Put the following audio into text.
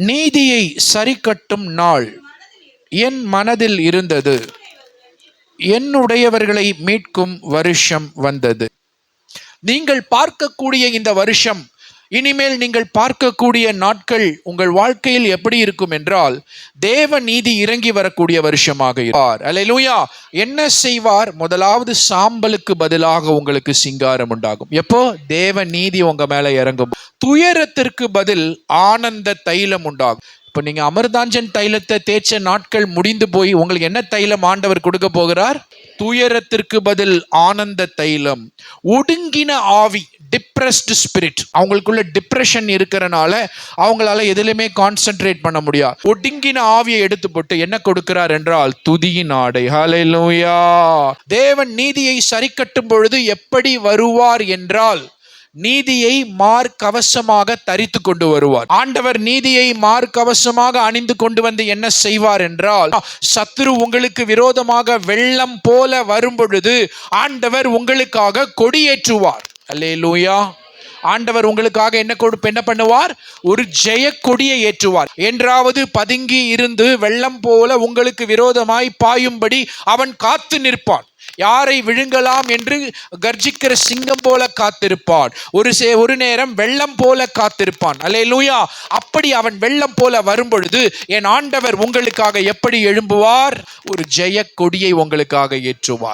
நீதியை சரிக்கட்டும் நாள் என் மனதில் இருந்தது. என்னுடையவர்களை மீட்கும் வருஷம் வந்தது. நீங்கள் பார்க்கக்கூடிய இந்த வருஷம், இனிமேல் நீங்கள் பார்க்கக்கூடிய நாட்கள் உங்கள் வாழ்க்கையில் எப்படி இருக்கும் என்றால், தேவ நீதி இறங்கி வரக்கூடிய வருஷமாக இருப்பார். அல்லேலூயா. என்ன செய்வார்? முதலாவது சாம்பலுக்கு பதிலாக உங்களுக்கு சிங்காரம் உண்டாகும். எப்போ? தேவ நீதி உங்க மேல இறங்கும். துயரத்திற்கு பதில் ஆனந்த தைலம் உண்டாகும். இப்போ நீங்க அமர்தாஞ்சன் தைலத்தை தேய்ச்ச நாட்கள் முடிந்து போய் உங்களுக்கு என்ன தைலம் ஆண்டவர் கொடுக்க போகிறார்? துயரத்திற்கு பதில் ஆனந்த தைலம். ஒடுங்கின ஆவி, டிப்ரெஸ்டு ஸ்பிரிட், அவங்களுக்குள்ள டிப்ரெஷன் இருக்கிறனால அவங்களால எதிலுமே கான்சென்ட்ரேட் பண்ண முடியாது. ஒடுங்கின ஆவியை எடுத்து போட்டு என்ன கொடுக்கிறார் என்றால் துதியின் ஆடை. ஹல்லேலூயா. தேவன் நீதியை சரி கட்டும் பொழுது எப்படி வருவார் என்றால், நீதியை மார்க்கவசமாக தரித்து கொண்டு வருவார். ஆண்டவர் நீதியை மார்க்கவசமாக அணிந்து கொண்டு வந்து என்ன செய்வார் என்றால், சத்துரு உங்களுக்கு விரோதமாக வெள்ளம் போல வரும் பொழுது ஆண்டவர் உங்களுக்காக கொடியேற்றுவார். அல்லேலூயா. ஆண்டவர் உங்களுக்காக என்ன பண்ணுவார்? ஒரு ஜெய கொடியை ஏற்றுவார். என்றாவது பதுங்கி இருந்து வெள்ளம் போல உங்களுக்கு விரோதமாய் பாயும்படி அவன் காத்து நிற்பான். யாரை விழுங்கலாம் என்று கர்ஜிக்கிற சிங்கம் போல காத்திருப்பான். ஒரு நேரம் வெள்ளம் போல காத்திருப்பான். அல்லேலூயா. அப்படி அவன் வெள்ளம் போல வரும் பொழுது என் ஆண்டவர் உங்களுக்காக எப்படி எழும்புவார்? ஒரு ஜெய கொடியை உங்களுக்காக ஏற்றுவார்.